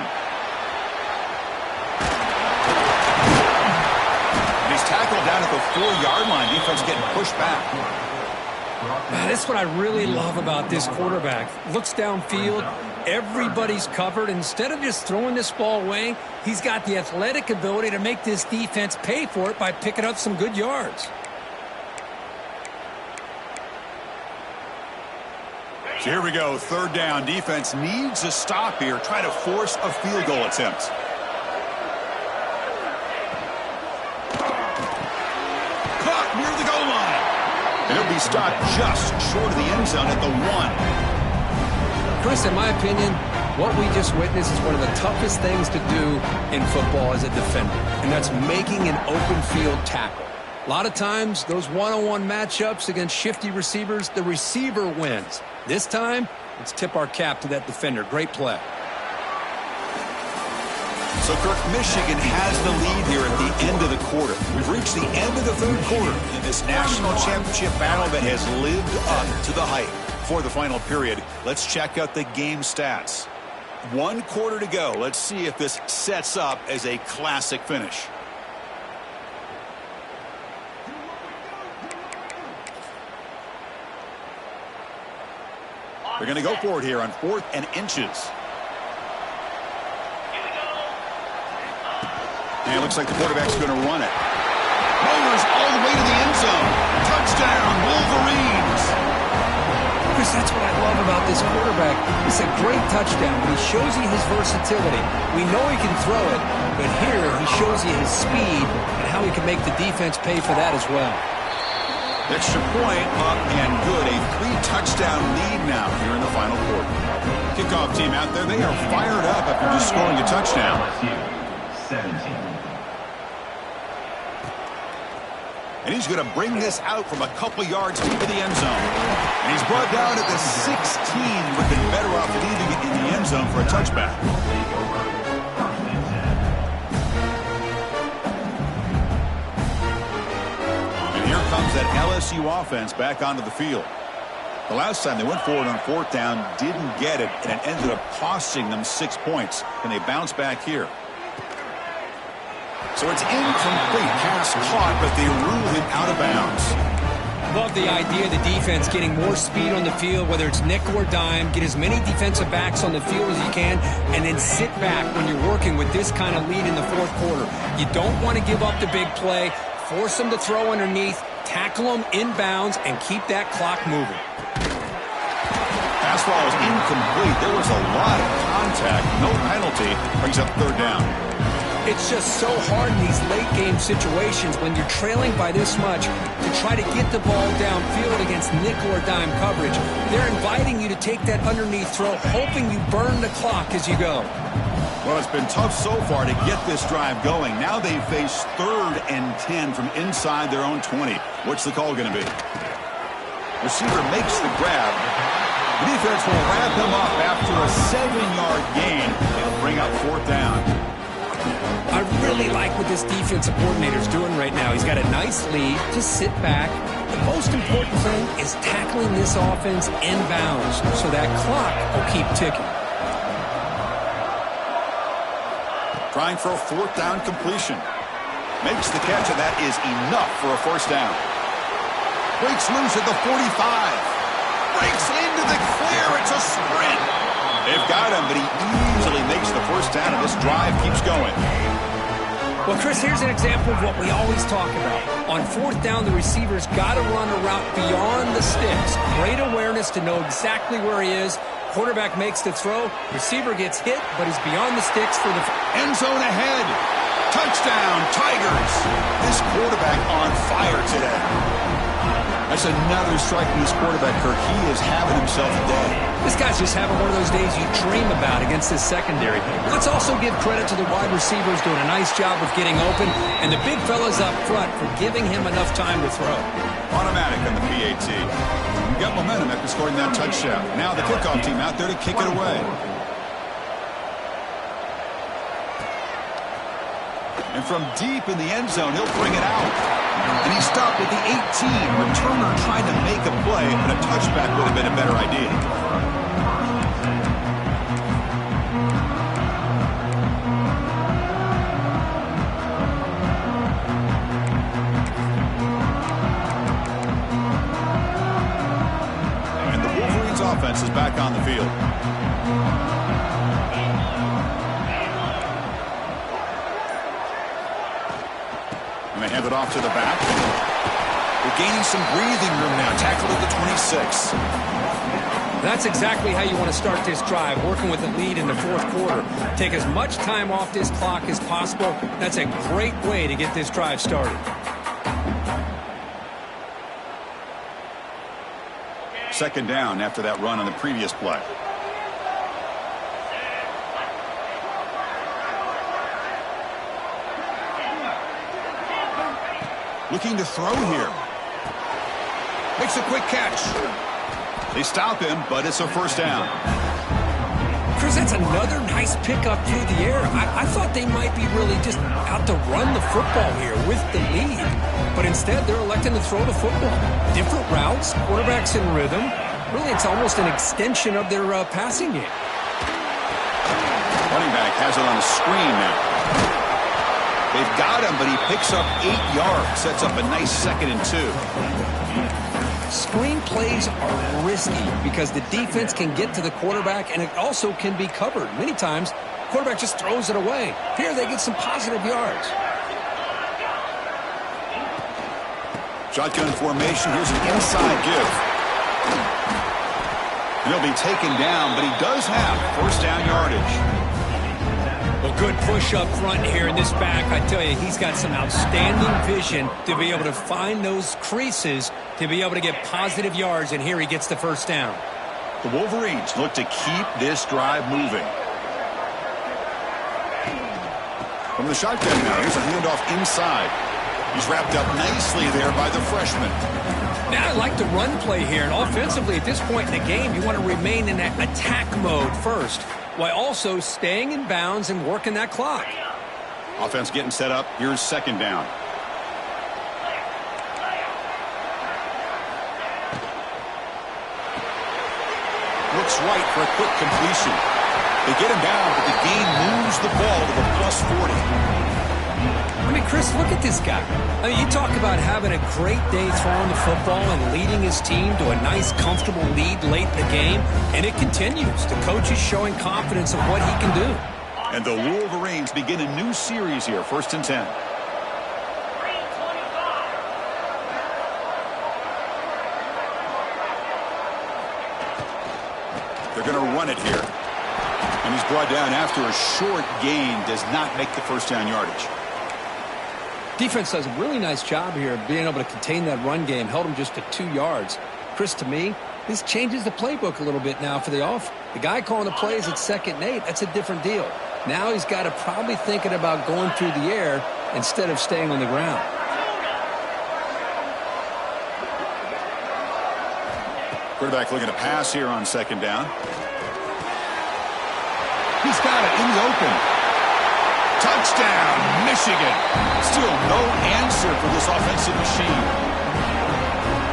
And he's tackled down at the 4-yard line. Defense getting pushed back. Man, that's what I really love about this quarterback. Looks downfield. Everybody's covered. Instead of just throwing this ball away, he's got the athletic ability to make this defense pay for it by picking up some good yards. So here we go. Third down. Defense needs a stop here. Try to force a field goal attempt. Caught near the goal line. And he'll be stopped just short of the end zone at the 1. Chris, in my opinion, what we just witnessed is one of the toughest things to do in football as a defender, and that's making an open field tackle. A lot of times, those one-on-one matchups against shifty receivers, the receiver wins. This time, let's tip our cap to that defender. Great play. So, Kirk, Michigan has the lead here at the end of the quarter. We've reached the end of the third quarter in this national championship battle that has lived up to the hype. For the final period, let's check out the game stats. 1 quarter to go. Let's see if this sets up as a classic finish. They're going to go for it here on 4th and inches. And it looks like the quarterback's going to run it. Motors all the way to the end zone. Touchdown, Wolverines. Chris, that's what I love about this quarterback. It's a great touchdown, but he shows you his versatility. We know he can throw it, but here he shows you his speed and how he can make the defense pay for that as well. Extra point up and good. A 3-touchdown lead now here in the final quarter. Kickoff team out there, they are fired up after just scoring a touchdown. 17. And he's going to bring this out from a couple yards into the end zone. And he's brought down at the 16. Would have been better off leaving it in the end zone for a touchback. And here comes that LSU offense back onto the field. The last time they went forward on 4th down, didn't get it, and it ended up costing them 6 points. Can they bounce back here? So it's incomplete. Pass caught, but they ruled it out of bounds. Love the idea of the defense getting more speed on the field, whether it's nickel or dime. Get as many defensive backs on the field as you can, and then sit back when you're working with this kind of lead in the 4th quarter. You don't want to give up the big play. Force them to throw underneath, tackle them inbounds, and keep that clock moving. Pass ball was incomplete. There was a lot of contact. No penalty. Brings up 3rd down. It's just so hard in these late-game situations when you're trailing by this much to try to get the ball downfield against nickel or dime coverage. They're inviting you to take that underneath throw, hoping you burn the clock as you go. Well, it's been tough so far to get this drive going. Now they face 3rd and 10 from inside their own 20. What's the call going to be? Receiver makes the grab. The defense will wrap him up after a 7-yard gain. It'll bring up 4th down. I really like what this defensive coordinator is doing right now. He's got a nice lead. Just sit back. The most important thing is tackling this offense inbounds so that clock will keep ticking. Trying for a 4th down completion. Makes the catch, and that is enough for a 1st down. Breaks loose at the 45. Breaks into the clear. It's a sprint. They've got him, but he easily makes the 1st down, and this drive keeps going. Well, Chris, here's an example of what we always talk about. On 4th down, the receiver's got to run a route beyond the sticks. Great awareness to know exactly where he is. Quarterback makes the throw. Receiver gets hit, but he's beyond the sticks for the end zone ahead. Touchdown, Tigers. This quarterback on fire today. That's another strike from this quarterback, Kirk. He is having himself a day. This guy's just having one of those days you dream about against this secondary. Let's also give credit to the wide receivers doing a nice job of getting open, and the big fellas up front for giving him enough time to throw. Automatic on the PAT. We got momentum after scoring that touchdown. Now the kickoff team out there to kick it away. And from deep in the end zone, he'll bring it out. And he stopped at the 18. Returner trying to make a play, but a touchback would have been a better idea. And the Wolverines offense is back on the field. And they hand it off to the back. We're gaining some breathing room now. Tackled at the 26. That's exactly how you want to start this drive, working with the lead in the 4th quarter. Take as much time off this clock as possible. That's a great way to get this drive started. Second down after that run on the previous play. Looking to throw here. Makes a quick catch. They stop him, but it's a 1st down. Chris, that's another nice pickup through the air. I thought they might be really just out to run the football here with the lead. But instead, they're electing to throw the football. Different routes, quarterbacks in rhythm. Really, it's almost an extension of their passing game. Running back has it on a screen now. They've got him, but he picks up 8 yards. Sets up a nice 2nd and 2. Screen plays are risky because the defense can get to the quarterback, and it also can be covered. Many times, the quarterback just throws it away. Here, they get some positive yards. Shotgun formation. Here's an inside give. And he'll be taken down, but he does have first down yardage. Well, good push up front here in this back. I tell you, he's got some outstanding vision to be able to find those creases to be able to get positive yards, and here he gets the first down. The Wolverines look to keep this drive moving. From the shotgun now, here's a handoff inside. He's wrapped up nicely there by the freshman. Now I like the run play here, and offensively at this point in the game, you want to remain in that attack mode first, while also staying in bounds and working that clock. Offense getting set up. Here's second down. Looks right for a quick completion. They get him down, but the game moves the ball to the plus 40. I mean, Chris, look at this guy. I mean, you talk about having a great day throwing the football and leading his team to a nice, comfortable lead late in the game, and it continues. The coach is showing confidence of what he can do. And the Wolverines begin a new series here, 1st and 10. They're going to run it here. And he's brought down after a short gain, does not make the first down yardage. Defense does a really nice job here of being able to contain that run game, held him just to 2 yards. Chris, to me, this changes the playbook a little bit now for the off. The guy calling the plays at 2nd and 8, that's a different deal. Now he's got to probably thinking about going through the air instead of staying on the ground. Quarterback looking to pass here on 2nd down. He's got it in the open. Touchdown, Michigan. Still no answer for this offensive machine.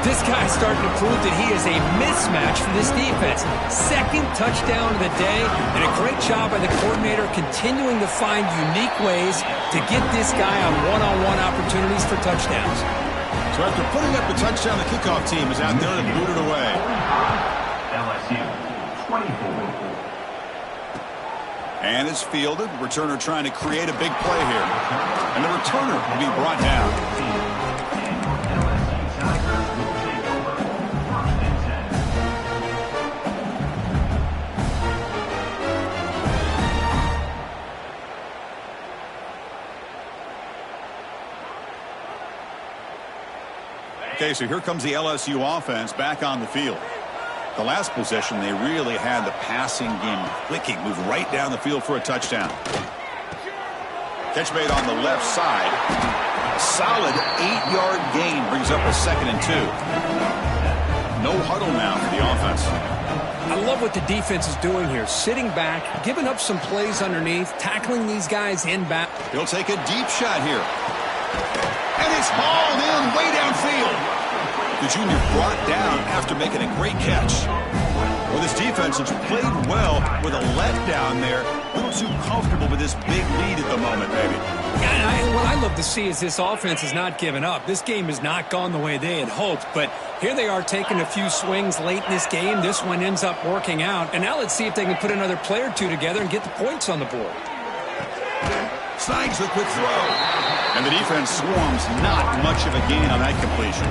This guy's starting to prove that he is a mismatch for this defense. 2nd touchdown of the day, and a great job by the coordinator continuing to find unique ways to get this guy on one-on-one opportunities for touchdowns. So after putting up the touchdown, the kickoff team is out there to boot it away. LSU 24. And it's fielded. Returner trying to create a big play here. And the returner will be brought down. Okay, so here comes the LSU offense back on the field. The last possession, they really had the passing game clicking, moved right down the field for a touchdown. Catch made on the left side. A solid 8-yard gain brings up a 2nd and 2. No huddle now for the offense. I love what the defense is doing here. Sitting back, giving up some plays underneath, tackling these guys in back. He'll take a deep shot here. And it's hauled in way downfield. The junior brought down after making a great catch. Well, this defense has played well with a letdown there. A little too comfortable with this big lead at the moment, maybe. Yeah, and what I love to see is this offense has not given up. This game has not gone the way they had hoped, but here they are taking a few swings late in this game. This one ends up working out, and now let's see if they can put another play or two together and get the points on the board. Snags the quick throw. And the defense swarms not much of a gain on that completion.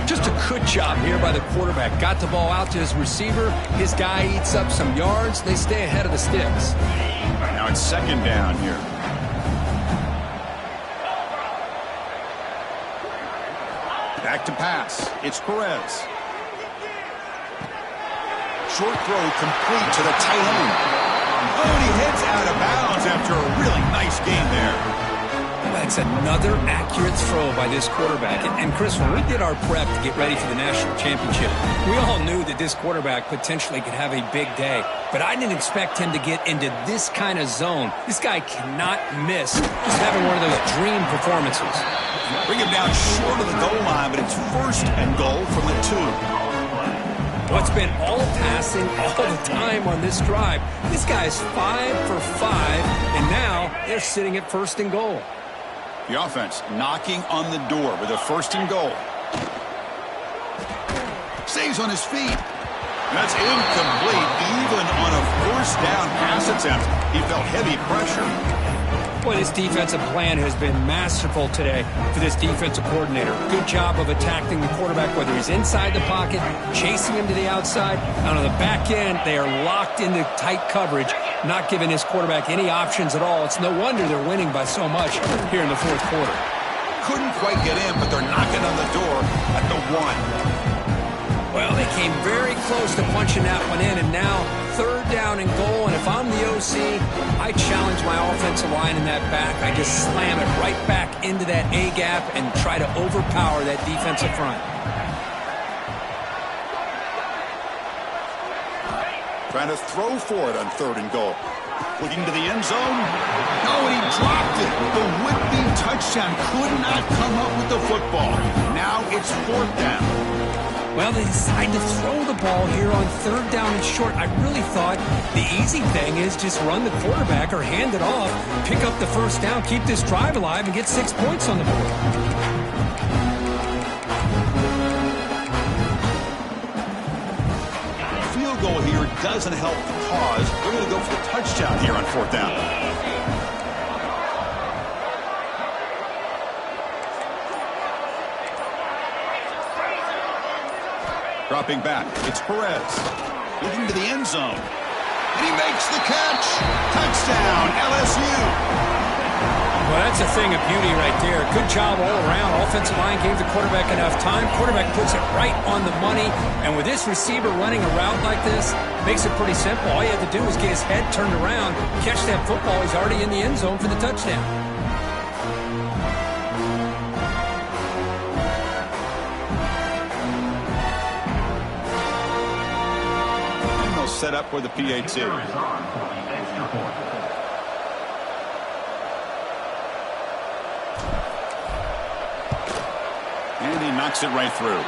Just a good job here by the quarterback. Got the ball out to his receiver. His guy eats up some yards. They stay ahead of the sticks. Right, now it's 2nd down here. Back to pass. It's Perez. Short throw complete to the tight end. Oh, and he heads out of bounds after a really nice game there. That's another accurate throw by this quarterback. And Chris, when we did our prep to get ready for the national championship, we all knew that this quarterback potentially could have a big day. But I didn't expect him to get into this kind of zone. This guy cannot miss. Just having one of those dream performances. Bring him down short of the goal line, but it's 1st and goal from the 2. What's been all passing all the time on this drive. This guy's 5 for 5, and now they're sitting at 1st and goal. The offense knocking on the door with a 1st and goal. Stays on his feet. That's incomplete. Even on a first down pass attempt, he felt heavy pressure. Boy, this defensive plan has been masterful today for this defensive coordinator. Good job of attacking the quarterback, whether he's inside the pocket, chasing him to the outside. And on the back end, they are locked into tight coverage, not giving this quarterback any options at all. It's no wonder they're winning by so much here in the fourth quarter. Couldn't quite get in, but they're knocking on the door at the 1. Well, they came very close to punching that one in, and now third down and goal. And if I'm the OC, I challenge my offensive line in that back. I just slam it right back into that A-gap and try to overpower that defensive front. Trying to throw for it on third and goal. Looking to the end zone. No, and he dropped it. The would-be touchdown could not come up with the football. Now it's fourth down. Well, they decide to throw the ball here on third down and short. I really thought the easy thing is just run the quarterback or hand it off, pick up the first down, keep this drive alive, and get 6 points on the board. Field goal here doesn't help the cause. They're going to go for the touchdown here on fourth down. Dropping back, it's Perez. Looking to the end zone. And he makes the catch. Touchdown, LSU. Well, that's a thing of beauty right there. Good job all around. Offensive line gave the quarterback enough time. Quarterback puts it right on the money. And with this receiver running a route like this, makes it pretty simple. All you have to do is get his head turned around, catch that football. He's already in the end zone for the touchdown. Set up for the PAT. And he knocks it right through.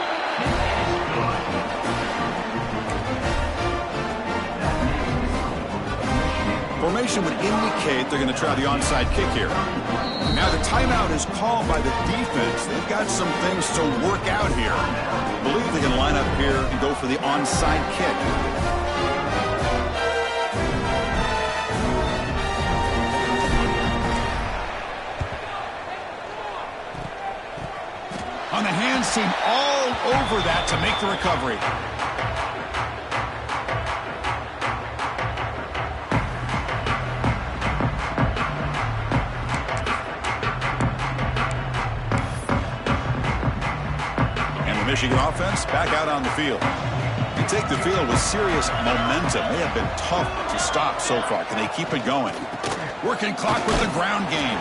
Formation would indicate they're going to try the onside kick here. Now the timeout is called by the defense. They've got some things to work out here. I believe they can line up here and go for the onside kick. On the hands team all over that to make the recovery. And the Michigan offense back out on the field. They take the field with serious momentum. They have been tough to stop so far. Can they keep it going? Working clock with the ground game.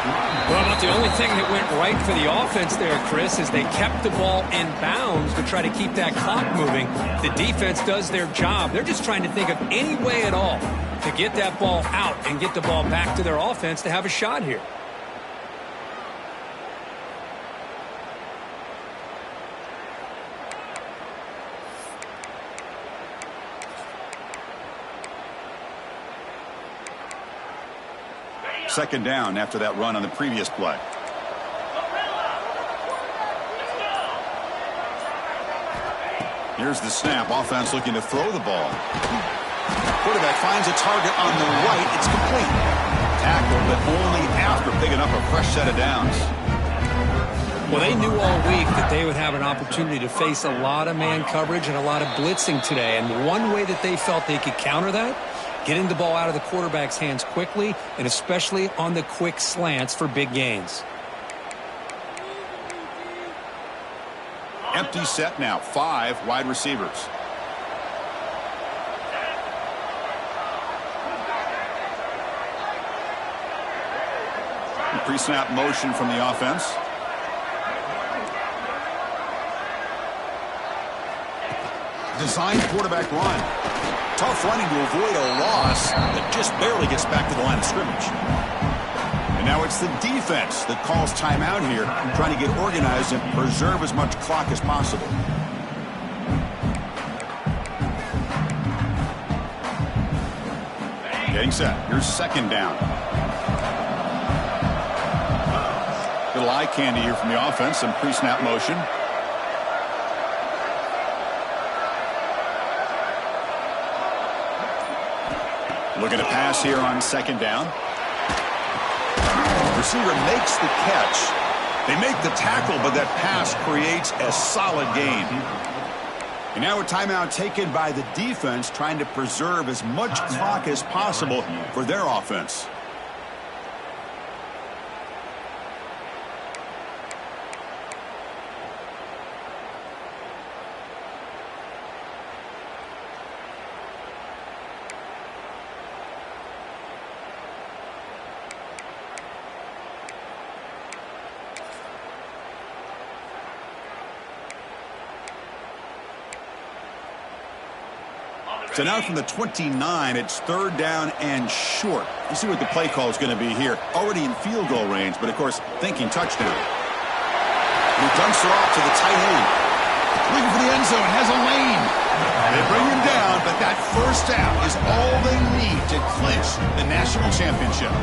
Well, but the only thing that went right for the offense there, Chris, is they kept the ball in bounds to try to keep that clock moving. The defense does their job. They're just trying to think of any way at all to get that ball out and get the ball back to their offense to have a shot here. Second down after that run on the previous play. Here's the snap. Offense looking to throw the ball. Quarterback finds a target on the right. It's complete. Tackle, but only after picking up a fresh set of downs. Well, they knew all week that they would have an opportunity to face a lot of man coverage and a lot of blitzing today. And one way that they felt they could counter that, getting the ball out of the quarterback's hands quickly, and especially on the quick slants for big gains. Empty set now. 5 wide receivers. Pre-snap motion from the offense. Designed quarterback run. Tough running to avoid a loss that just barely gets back to the line of scrimmage. And now it's the defense that calls timeout here, trying to get organized and preserve as much clock as possible. Getting set. Here's second down. Little eye candy here from the offense. Some pre-snap motion. Looking to pass here on second down. Receiver makes the catch. They make the tackle, but that pass creates a solid gain. And now a timeout taken by the defense, trying to preserve as much clock as possible for their offense. So now from the 29, it's third down and short. Let's see what the play call is going to be here. Already in field goal range, but of course, thinking touchdown. He dumps it off to the tight end. Looking for the end zone, has a lane. They bring him down, but that first down is all they need to clinch the national championship.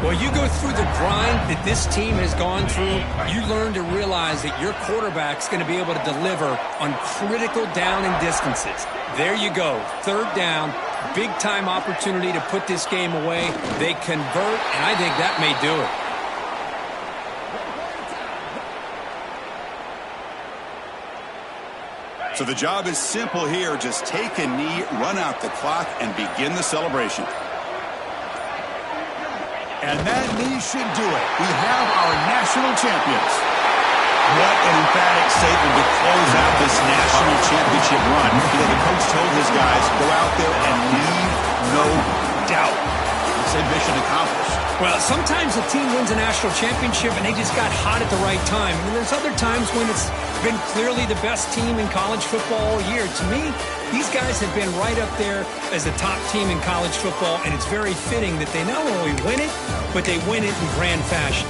Well, you go through the grind that this team has gone through, you learn to realize that your quarterback's going to be able to deliver on critical down and distances. There you go, third down, big-time opportunity to put this game away. They convert, and I think that may do it. So the job is simple here. Just take a knee, run out the clock, and begin the celebration. And that knee should do it. We have our national champions. What an emphatic statement to close out this national championship run. You know, the coach told his guys, go out there and leave no doubt. He said mission accomplished. Well, sometimes a team wins a national championship and they just got hot at the right time. And there's other times when it's been clearly the best team in college football all year. To me, these guys have been right up there as the top team in college football, and it's very fitting that they not only win it, but they win it in grand fashion.